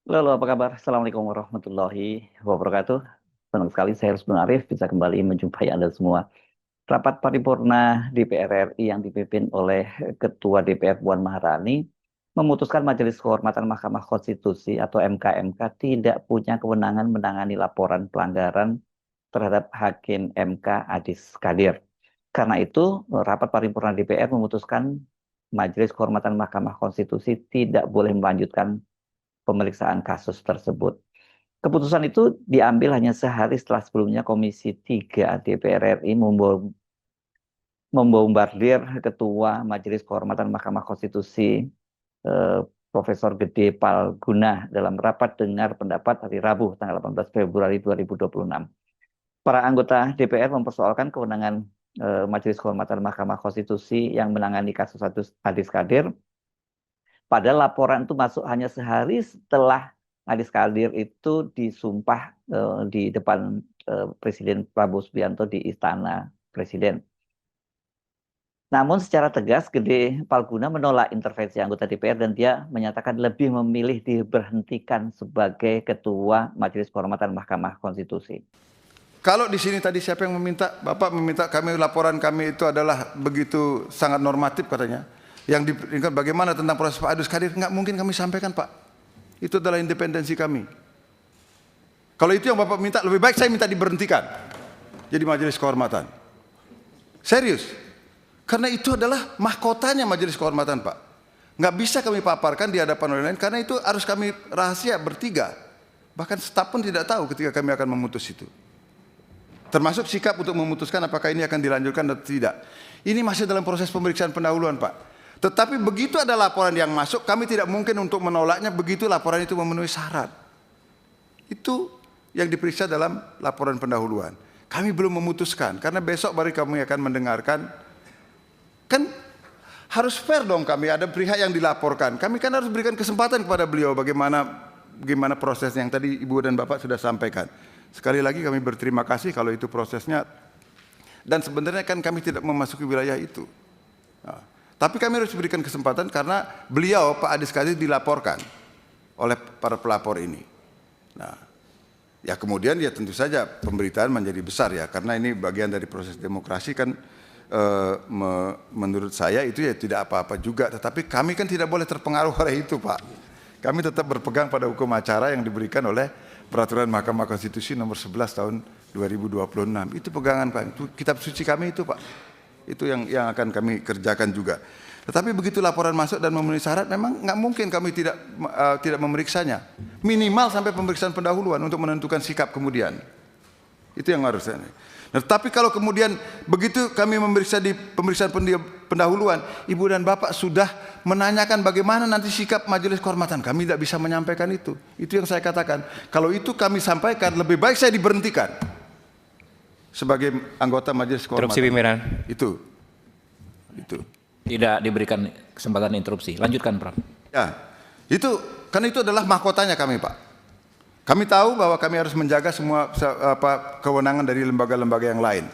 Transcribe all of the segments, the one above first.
Halo, apa kabar? Assalamualaikum warahmatullahi wabarakatuh. Senang sekali saya Rusman Arif bisa kembali menjumpai Anda semua. Rapat paripurna DPR RI yang dipimpin oleh Ketua DPR Puan Maharani memutuskan Majelis Kehormatan Mahkamah Konstitusi atau MK-MK tidak punya kewenangan menangani laporan pelanggaran terhadap Hakim MK Adis Kadir. Karena itu, rapat paripurna DPR memutuskan Majelis Kehormatan Mahkamah Konstitusi tidak boleh melanjutkan pemeriksaan kasus tersebut. Keputusan itu diambil hanya sehari setelah sebelumnya Komisi 3 DPR RI membombardir Ketua Majelis Kehormatan Mahkamah Konstitusi eh, Profesor Gede Palguna dalam rapat dengar pendapat hari Rabu tanggal 18 Februari 2026. Para anggota DPR mempersoalkan kewenangan Majelis Kehormatan Mahkamah Konstitusi yang menangani kasus Adis Kadir. Padahal laporan itu masuk hanya sehari setelah Adis Kadir itu disumpah di depan Presiden Prabowo Subianto di Istana Presiden. Namun secara tegas Gede Palguna menolak intervensi anggota DPR dan dia menyatakan lebih memilih diberhentikan sebagai Ketua Majelis Kehormatan Mahkamah Konstitusi. Kalau di sini tadi siapa yang meminta? Bapak meminta kami laporan kami itu adalah begitu sangat normatif katanya. Yang diberikan bagaimana tentang proses Pak Adis Kadir? Nggak mungkin kami sampaikan Pak. Itu adalah independensi kami. Kalau itu yang Bapak minta, lebih baik saya minta diberhentikan. Jadi majelis kehormatan. Serius. Karena itu adalah mahkotanya majelis kehormatan Pak. Nggak bisa kami paparkan di hadapan orang lain karena itu harus kami rahasia bertiga. Bahkan staf pun tidak tahu ketika kami akan memutus itu. Termasuk sikap untuk memutuskan apakah ini akan dilanjutkan atau tidak. Ini masih dalam proses pemeriksaan pendahuluan Pak. Tetapi begitu ada laporan yang masuk, kami tidak mungkin untuk menolaknya begitu laporan itu memenuhi syarat. Itu yang diperiksa dalam laporan pendahuluan. Kami belum memutuskan, karena besok baru kami akan mendengarkan. Kan harus fair dong kami, ada pihak yang dilaporkan. Kami kan harus berikan kesempatan kepada beliau bagaimana prosesnya yang tadi Ibu dan Bapak sudah sampaikan. Sekali lagi kami berterima kasih kalau itu prosesnya. Dan sebenarnya kan kami tidak memasuki wilayah itu. Nah, tapi kami harus berikan kesempatan karena beliau Pak Adis Kadir dilaporkan oleh para pelapor ini. Nah, ya kemudian ya tentu saja pemberitaan menjadi besar ya karena ini bagian dari proses demokrasi kan menurut saya itu ya tidak apa-apa juga. Tetapi kami kan tidak boleh terpengaruh oleh itu Pak. Kami tetap berpegang pada hukum acara yang diberikan oleh Peraturan Mahkamah Konstitusi nomor 11 tahun 2026. Itu pegangan Pak. Itu kitab suci kami itu Pak. Itu yang akan kami kerjakan juga. Tetapi begitu laporan masuk dan memenuhi syarat, memang nggak mungkin kami tidak memeriksanya. Minimal sampai pemeriksaan pendahuluan untuk menentukan sikap kemudian. Itu yang harus. Nah, tapi kalau kemudian begitu kami memeriksa di pemeriksaan pendahuluan, Ibu dan Bapak sudah menanyakan bagaimana nanti sikap majelis kehormatan, kami tidak bisa menyampaikan itu. Itu yang saya katakan. Kalau itu kami sampaikan, lebih baik saya diberhentikan sebagai anggota majelis kehormatan. Interupsi pimpinan. Itu. Tidak diberikan kesempatan interupsi. Lanjutkan, Prof. Ya, itu kan itu adalah mahkotanya kami, Pak. Kami tahu bahwa kami harus menjaga semua kewenangan dari lembaga-lembaga yang lain.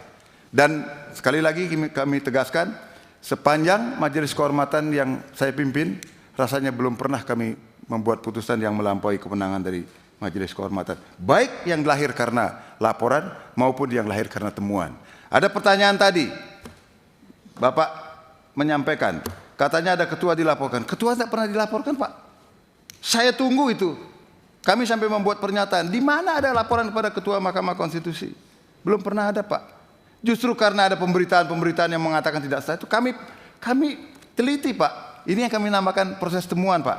Dan sekali lagi kami tegaskan, sepanjang majelis kehormatan yang saya pimpin, rasanya belum pernah kami membuat putusan yang melampaui kewenangan dari majelis kehormatan. Baik yang lahir karena laporan maupun yang lahir karena temuan. Ada pertanyaan tadi, Bapak menyampaikan, katanya ada ketua dilaporkan. Ketua tidak pernah dilaporkan, Pak. Saya tunggu itu. Kami sampai membuat pernyataan, di mana ada laporan kepada Ketua Mahkamah Konstitusi? Belum pernah ada, Pak. Justru karena ada pemberitaan-pemberitaan yang mengatakan tidak sah itu kami teliti, Pak. Ini yang kami namakan proses temuan, Pak.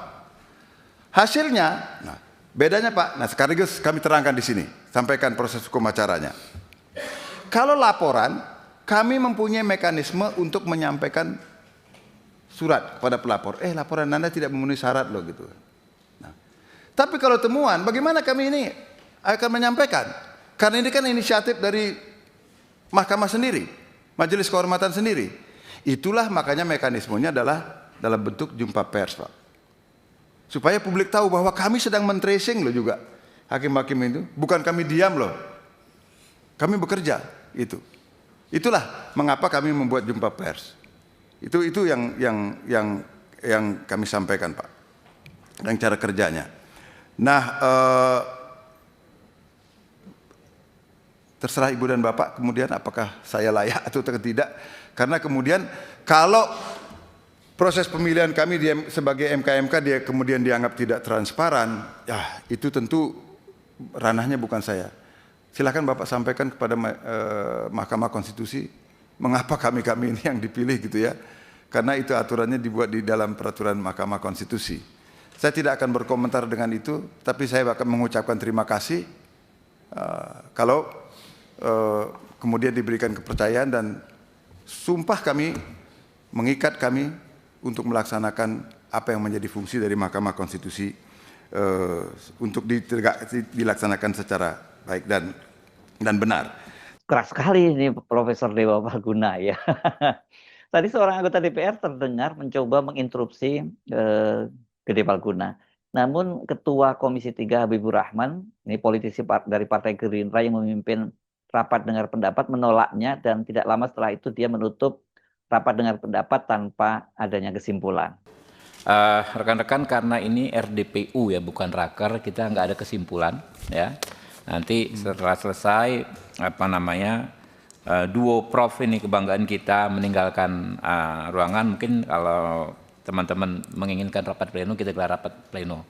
Hasilnya, nah, bedanya, Pak. Nah, sekaligus kami terangkan di sini, sampaikan proses hukum acaranya. Kalau laporan, kami mempunyai mekanisme untuk menyampaikan surat pada pelapor. Laporan Anda tidak memenuhi syarat loh gitu. Tapi kalau temuan, bagaimana kami ini akan menyampaikan? Karena ini kan inisiatif dari mahkamah sendiri, majelis kehormatan sendiri. Itulah makanya mekanismenya adalah dalam bentuk jumpa pers, Pak. Supaya publik tahu bahwa kami sedang men-tracing loh juga hakim-hakim itu. Bukan kami diam loh. Kami bekerja, itu. Itulah mengapa kami membuat jumpa pers. Itu yang kami sampaikan, Pak. Dan cara kerjanya. Nah, terserah Ibu dan Bapak kemudian apakah saya layak atau tidak. Karena kemudian kalau proses pemilihan kami sebagai MK-MK dia kemudian dianggap tidak transparan, ya itu tentu ranahnya bukan saya. Silakan Bapak sampaikan kepada Mahkamah Konstitusi mengapa kami-kami ini yang dipilih gitu ya. Karena itu aturannya dibuat di dalam peraturan Mahkamah Konstitusi. Saya tidak akan berkomentar dengan itu, tapi saya akan mengucapkan terima kasih kalau kemudian diberikan kepercayaan dan sumpah kami mengikat kami untuk melaksanakan apa yang menjadi fungsi dari Mahkamah Konstitusi untuk dilaksanakan secara baik dan benar. Keras sekali ini Profesor Dewa Palguna ya. Tadi seorang anggota DPR terdengar mencoba menginterupsi Gede Palguna. Namun Ketua Komisi 3 Habibur Rahman, ini politisi dari Partai Gerindra yang memimpin rapat dengar pendapat, menolaknya dan tidak lama setelah itu dia menutup rapat dengar pendapat tanpa adanya kesimpulan. Rekan-rekan, karena ini RDPU ya, bukan raker, kita nggak ada kesimpulan ya. Nanti setelah selesai duo Prof ini kebanggaan kita meninggalkan ruangan, mungkin kalau teman-teman menginginkan rapat pleno, kita gelar rapat pleno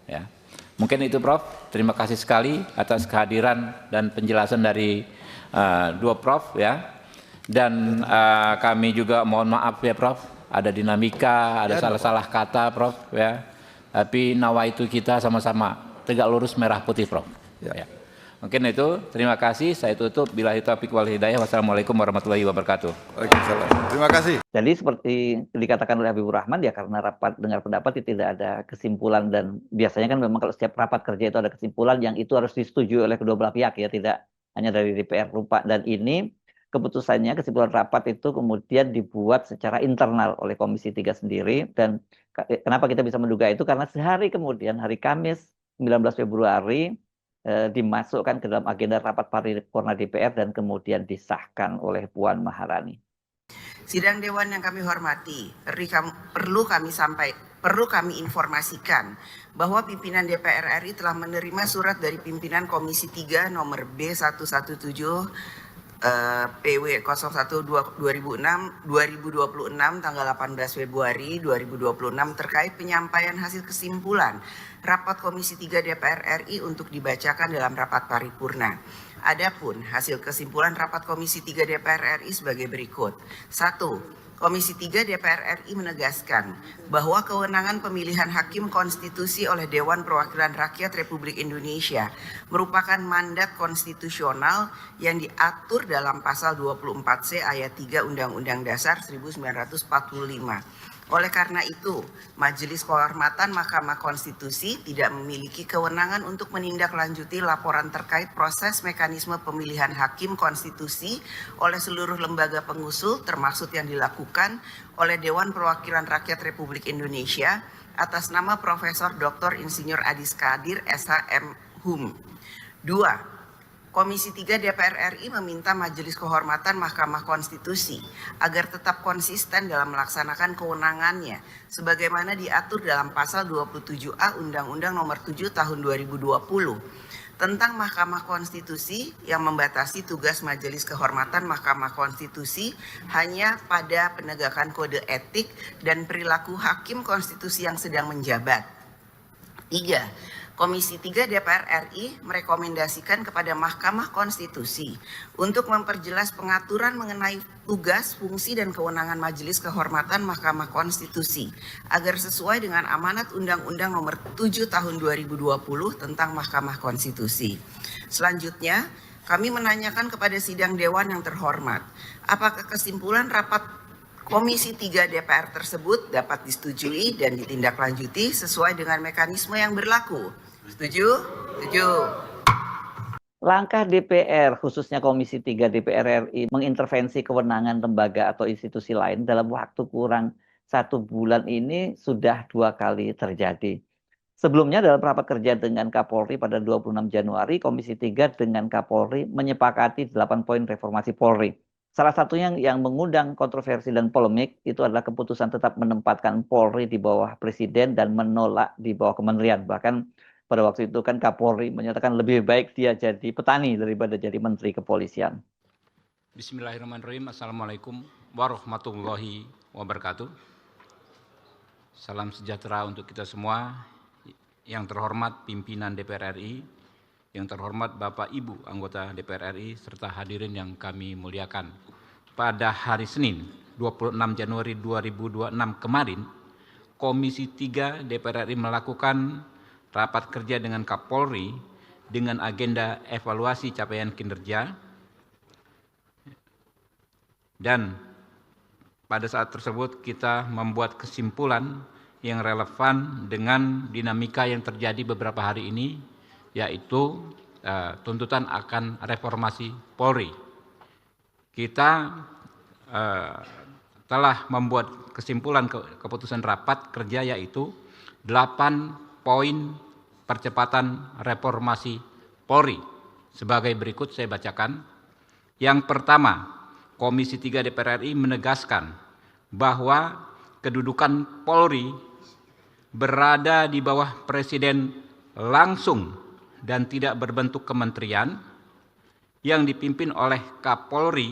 ya. Mungkin itu Prof. Terima kasih sekali atas kehadiran dan penjelasan dari dua Prof ya. Dan kami juga mohon maaf ya Prof, ada dinamika, ada salah-salah kata Prof ya. Tapi nawaitu kita sama-sama tegak lurus merah putih Prof. Ya. Mungkin itu, terima kasih, saya tutup. Billahi taufiq wal hidayah. Wassalamualaikum warahmatullahi wabarakatuh. Waalaikumsalam. Terima kasih. Jadi seperti dikatakan oleh Habibur Rahman ya, karena rapat dengar pendapat itu tidak ada kesimpulan, dan biasanya kan memang kalau setiap rapat kerja itu ada kesimpulan yang itu harus disetujui oleh kedua belah pihak ya, tidak hanya dari DPR lupa. Dan ini keputusannya, kesimpulan rapat itu kemudian dibuat secara internal oleh Komisi 3 sendiri. Dan kenapa kita bisa menduga itu, karena sehari kemudian, hari Kamis 19 Februari dimasukkan ke dalam agenda rapat paripurna DPR dan kemudian disahkan oleh Puan Maharani. Sidang Dewan yang kami hormati, perlu kami informasikan bahwa pimpinan DPR RI telah menerima surat dari pimpinan Komisi 3 nomor B117 PW 01 2026 tanggal 18 Februari 2026 terkait penyampaian hasil kesimpulan rapat Komisi 3 DPR RI untuk dibacakan dalam rapat paripurna. Adapun hasil kesimpulan rapat Komisi 3 DPR RI sebagai berikut. 1. Komisi 3 DPR RI menegaskan bahwa kewenangan pemilihan hakim konstitusi oleh Dewan Perwakilan Rakyat Republik Indonesia merupakan mandat konstitusional yang diatur dalam pasal 24C ayat 3 Undang-Undang Dasar 1945. Oleh karena itu, Majelis Kehormatan Mahkamah Konstitusi tidak memiliki kewenangan untuk menindaklanjuti laporan terkait proses mekanisme pemilihan hakim konstitusi oleh seluruh lembaga pengusul termasuk yang dilakukan oleh Dewan Perwakilan Rakyat Republik Indonesia atas nama Profesor Dr. Insinyur Adis Kadir SHM Hum. 2. Komisi 3 DPR RI meminta Majelis Kehormatan Mahkamah Konstitusi agar tetap konsisten dalam melaksanakan kewenangannya sebagaimana diatur dalam pasal 27A Undang-Undang Nomor 7 Tahun 2020 tentang Mahkamah Konstitusi yang membatasi tugas Majelis Kehormatan Mahkamah Konstitusi hanya pada penegakan kode etik dan perilaku hakim konstitusi yang sedang menjabat. 3. Komisi 3 DPR RI merekomendasikan kepada Mahkamah Konstitusi untuk memperjelas pengaturan mengenai tugas, fungsi, dan kewenangan Majelis Kehormatan Mahkamah Konstitusi agar sesuai dengan amanat Undang-Undang Nomor 7 Tahun 2020 tentang Mahkamah Konstitusi. Selanjutnya, kami menanyakan kepada sidang Dewan yang terhormat, apakah kesimpulan rapat Komisi 3 DPR tersebut dapat disetujui dan ditindaklanjuti sesuai dengan mekanisme yang berlaku. Setuju? Setuju. Langkah DPR, khususnya Komisi 3 DPR RI, mengintervensi kewenangan lembaga atau institusi lain dalam waktu kurang 1 bulan ini sudah 2 kali terjadi. Sebelumnya dalam rapat kerja dengan Kapolri pada 26 Januari, Komisi 3 dengan Kapolri menyepakati 8 poin reformasi Polri. Salah satunya yang mengundang kontroversi dan polemik itu adalah keputusan tetap menempatkan Polri di bawah Presiden dan menolak di bawah kementerian. Bahkan pada waktu itu kan Kapolri menyatakan lebih baik dia jadi petani daripada jadi menteri kepolisian. Bismillahirrahmanirrahim. Assalamualaikum warahmatullahi wabarakatuh. Salam sejahtera untuk kita semua. Yang terhormat pimpinan DPR RI, yang terhormat Bapak Ibu anggota DPR RI, serta hadirin yang kami muliakan. Pada hari Senin 26 Januari 2026 kemarin, Komisi 3 DPR RI melakukan rapat kerja dengan Kapolri dengan agenda evaluasi capaian kinerja, dan pada saat tersebut kita membuat kesimpulan yang relevan dengan dinamika yang terjadi beberapa hari ini, yaitu tuntutan akan reformasi Polri. Kita telah membuat kesimpulan keputusan rapat kerja, yaitu 8 poin percepatan reformasi Polri. Sebagai berikut saya bacakan. Yang pertama, Komisi 3 DPR RI menegaskan bahwa kedudukan Polri berada di bawah Presiden langsung dan tidak berbentuk kementerian yang dipimpin oleh Kapolri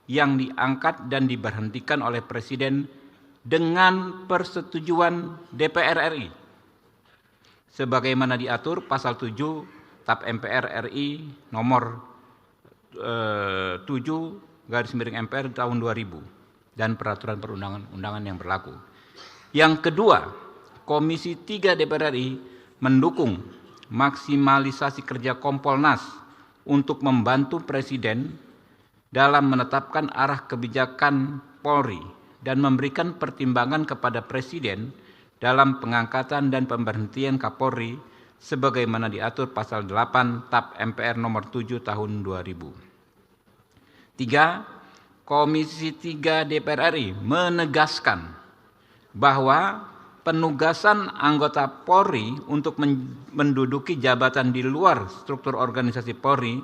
yang diangkat dan diberhentikan oleh Presiden dengan persetujuan DPR RI. Sebagaimana diatur pasal 7 TAP MPR RI nomor 7/MPR tahun 2000 dan peraturan perundang-undangan yang berlaku. Yang kedua, Komisi 3 DPR RI mendukung maksimalisasi kerja Kompolnas untuk membantu Presiden dalam menetapkan arah kebijakan Polri dan memberikan pertimbangan kepada Presiden dalam pengangkatan dan pemberhentian Kapolri sebagaimana diatur pasal 8 TAP MPR nomor 7 tahun 2000. 3. Komisi 3 DPR RI menegaskan bahwa penugasan anggota Polri untuk menduduki jabatan di luar struktur organisasi Polri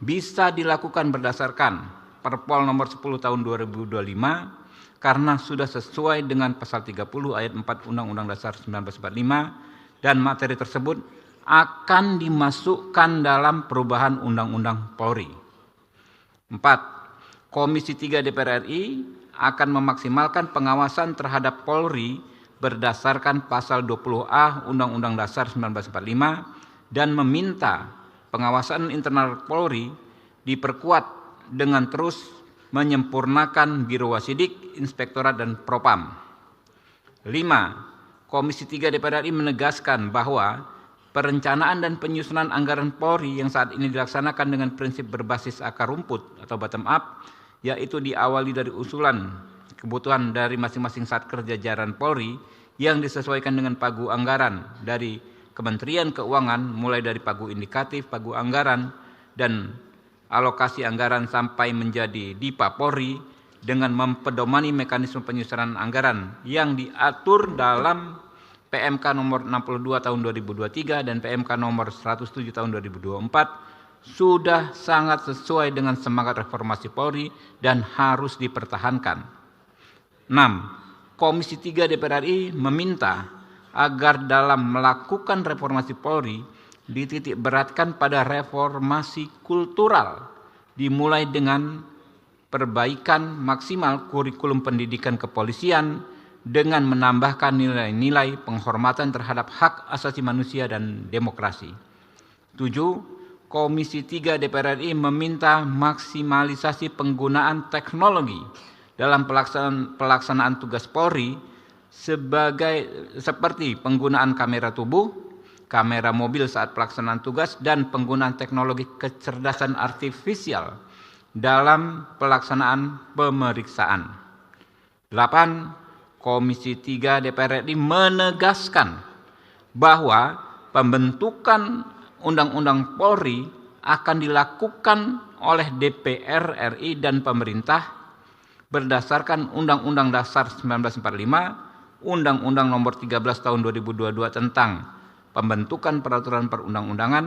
bisa dilakukan berdasarkan Perpol nomor 10 tahun 2025 karena sudah sesuai dengan pasal 30 ayat 4 Undang-Undang Dasar 1945 dan materi tersebut akan dimasukkan dalam perubahan Undang-Undang Polri. 4. Komisi 3 DPR RI akan memaksimalkan pengawasan terhadap Polri berdasarkan pasal 20A Undang-Undang Dasar 1945 dan meminta pengawasan internal Polri diperkuat dengan terus menyempurnakan Biro Wasidik, Inspektorat dan Propam. 5. Komisi 3 DPR RI menegaskan bahwa perencanaan dan penyusunan anggaran Polri yang saat ini dilaksanakan dengan prinsip berbasis akar rumput atau bottom up, yaitu diawali dari usulan kebutuhan dari masing-masing satker jajaran Polri yang disesuaikan dengan pagu anggaran dari Kementerian Keuangan, mulai dari pagu indikatif, pagu anggaran, dan alokasi anggaran sampai menjadi DIPA Polri dengan mempedomani mekanisme penyusunan anggaran yang diatur dalam PMK nomor 62 tahun 2023 dan PMK nomor 107 tahun 2024 sudah sangat sesuai dengan semangat reformasi Polri dan harus dipertahankan. 6. Komisi 3 DPR RI meminta agar dalam melakukan reformasi Polri dititik beratkan pada reformasi kultural, dimulai dengan perbaikan maksimal kurikulum pendidikan kepolisian dengan menambahkan nilai-nilai penghormatan terhadap hak asasi manusia dan demokrasi. 7. Komisi 3 DPR RI meminta maksimalisasi penggunaan teknologi dalam pelaksanaan tugas Polri seperti penggunaan kamera tubuh, kamera mobil saat pelaksanaan tugas, dan penggunaan teknologi kecerdasan artifisial dalam pelaksanaan pemeriksaan. 8. Komisi 3 DPR RI menegaskan bahwa pembentukan Undang-Undang Polri akan dilakukan oleh DPR RI dan pemerintah berdasarkan Undang-Undang Dasar 1945, Undang-Undang Nomor 13 Tahun 2022 tentang Pembentukan Peraturan Perundang-undangan,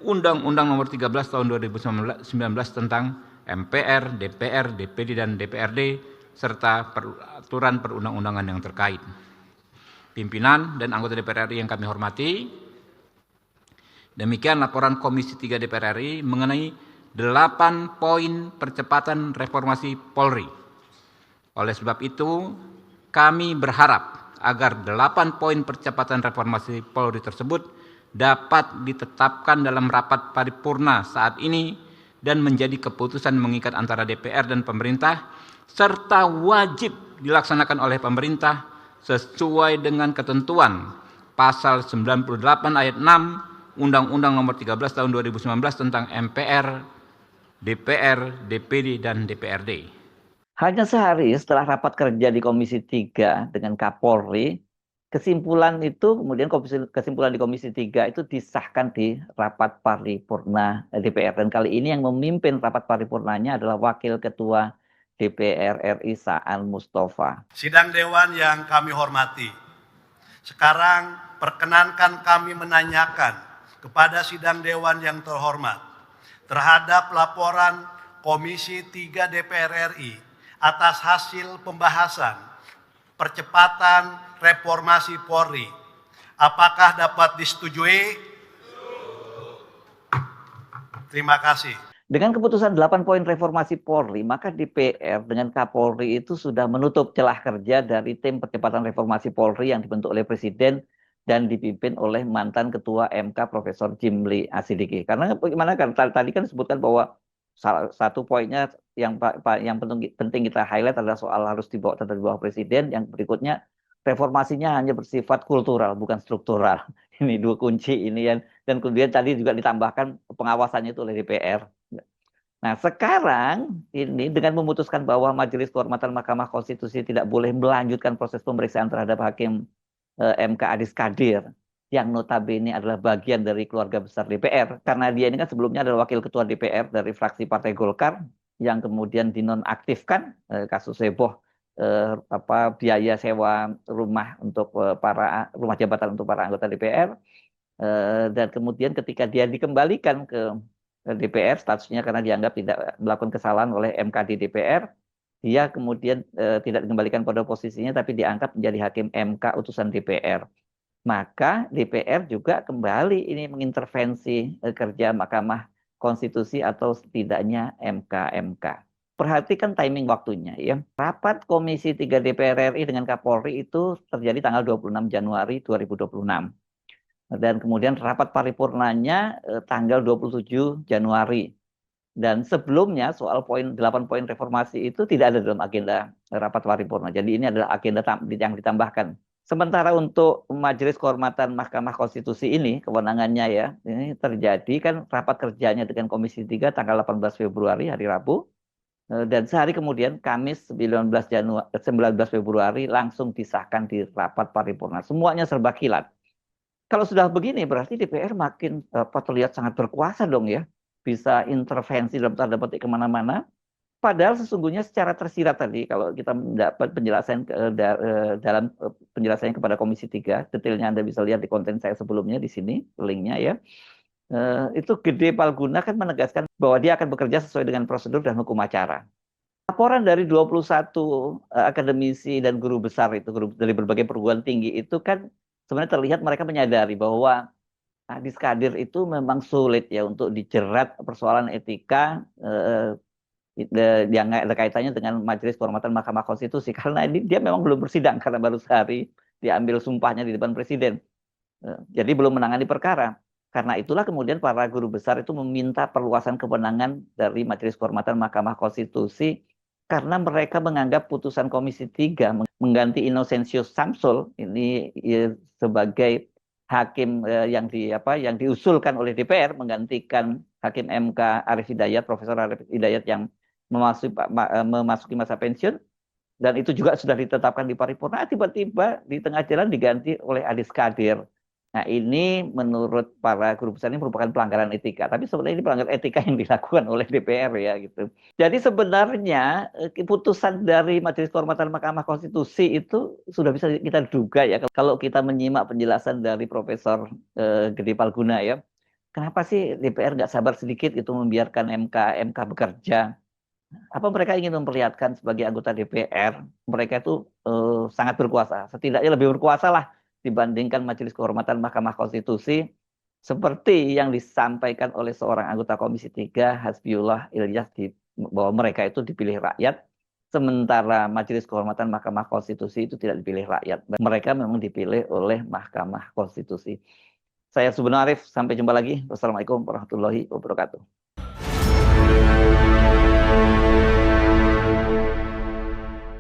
Undang-Undang Nomor 13 Tahun 2019 tentang MPR, DPR, DPD dan DPRD serta peraturan perundang-undangan yang terkait. Pimpinan dan anggota DPR RI yang kami hormati, Demikian laporan Komisi 3 DPR RI mengenai 8 poin percepatan reformasi Polri. Oleh sebab itu, kami berharap agar 8 poin percepatan reformasi Polri tersebut dapat ditetapkan dalam rapat paripurna saat ini dan menjadi keputusan mengikat antara DPR dan pemerintah, serta wajib dilaksanakan oleh pemerintah sesuai dengan ketentuan Pasal 98 ayat 6 Undang-Undang Nomor 13 Tahun 2019 tentang MPR, DPR, DPD, dan DPRD. Hanya sehari setelah rapat kerja di Komisi 3 dengan Kapolri, kesimpulan itu kemudian kesimpulan di Komisi 3 itu disahkan di rapat paripurna DPR. Dan kali ini yang memimpin rapat paripurnanya adalah Wakil Ketua DPR RI Saan Mustafa. Sidang Dewan yang kami hormati, sekarang perkenankan kami menanyakan kepada Sidang Dewan yang terhormat terhadap laporan Komisi 3 DPR RI atas hasil pembahasan percepatan reformasi Polri. Apakah dapat disetujui? Terima kasih. Dengan keputusan 8 poin reformasi Polri, maka DPR dengan Kapolri itu sudah menutup celah kerja dari tim percepatan reformasi Polri yang dibentuk oleh Presiden dan dipimpin oleh mantan Ketua MK Profesor Jimli Asidiki. Karena bagaimana kan tadi kan disebutkan bahwa salah satu poinnya yang penting kita highlight adalah soal harus dibawa tetap di bawah Presiden. Yang berikutnya reformasinya hanya bersifat kultural bukan struktural. Ini dua kunci ini dan kemudian tadi juga ditambahkan pengawasannya itu oleh DPR. Nah, sekarang ini dengan memutuskan bahwa Majelis Kehormatan Mahkamah Konstitusi tidak boleh melanjutkan proses pemeriksaan terhadap Hakim MK Adis Kadir yang notabene adalah bagian dari keluarga besar DPR, karena dia ini kan sebelumnya adalah Wakil Ketua DPR dari fraksi Partai Golkar yang kemudian dinonaktifkan kasus heboh biaya sewa rumah untuk para rumah jabatan untuk para anggota DPR, dan kemudian ketika dia dikembalikan ke DPR statusnya karena dianggap tidak melakukan kesalahan oleh MKD DPR, dia kemudian tidak dikembalikan pada posisinya tapi diangkat menjadi hakim MK utusan DPR. Maka DPR juga kembali ini mengintervensi kerja Mahkamah Konstitusi atau setidaknya MK. Perhatikan timing waktunya ya. Rapat Komisi 3 DPR RI dengan Kapolri itu terjadi tanggal 26 Januari 2026. Dan kemudian rapat paripurnanya tanggal 27 Januari. Dan sebelumnya soal 8 poin reformasi itu tidak ada dalam agenda rapat paripurna. Jadi ini adalah agenda yang ditambahkan. Sementara untuk Majelis Kehormatan Mahkamah Konstitusi ini, kewenangannya ya, ini terjadi kan rapat kerjanya dengan Komisi 3 tanggal 18 Februari, hari Rabu. Dan sehari kemudian, Kamis 19 Februari, langsung disahkan di rapat paripurna. Semuanya serba kilat. Kalau sudah begini, berarti DPR makin terlihat sangat berkuasa dong ya. Bisa intervensi dalam tanda petik kemana-mana. Padahal sesungguhnya secara tersirat tadi, kalau kita mendapat penjelasan dalam penjelasannya kepada Komisi 3, detailnya Anda bisa lihat di konten saya sebelumnya di sini, linknya ya. Itu Gede Palguna kan menegaskan bahwa dia akan bekerja sesuai dengan prosedur dan hukum acara. Laporan dari 21 akademisi dan guru besar itu, guru dari berbagai perguruan tinggi itu kan sebenarnya terlihat mereka menyadari bahwa Adis Kadir itu memang sulit ya untuk dijerat persoalan etika yang ada kaitannya dengan Majelis Kehormatan Mahkamah Konstitusi, karena dia memang belum bersidang karena baru sehari diambil sumpahnya di depan Presiden. Jadi belum menangani perkara. Karena itulah kemudian para guru besar itu meminta perluasan kewenangan dari Majelis Kehormatan Mahkamah Konstitusi karena mereka menganggap putusan Komisi 3 mengganti Innocentius Samsul ini sebagai hakim yang diusulkan oleh DPR menggantikan Hakim MK Arief Hidayat, Profesor Arief Hidayat yang memasuki masa pensiun, dan itu juga sudah ditetapkan di paripurna, tiba-tiba di tengah jalan diganti oleh Adis Kadir. Nah, ini menurut para guru besar ini merupakan pelanggaran etika, tapi sebenarnya ini pelanggaran etika yang dilakukan oleh DPR ya gitu. Jadi sebenarnya putusan dari Majelis Kehormatan Mahkamah Konstitusi itu sudah bisa kita duga ya kalau kita menyimak penjelasan dari Profesor Gede Palguna ya. Kenapa sih DPR nggak sabar sedikit itu membiarkan MK bekerja? Apa mereka ingin memperlihatkan sebagai anggota DPR mereka itu sangat berkuasa, setidaknya lebih berkuasa lah dibandingkan Majelis Kehormatan Mahkamah Konstitusi, seperti yang disampaikan oleh seorang anggota Komisi 3, Hasbiullah Ilyas, bahwa mereka itu dipilih rakyat, sementara Majelis Kehormatan Mahkamah Konstitusi itu tidak dipilih rakyat. Mereka memang dipilih oleh Mahkamah Konstitusi. Saya Subhan Arif, sampai jumpa lagi. Wassalamualaikum warahmatullahi wabarakatuh.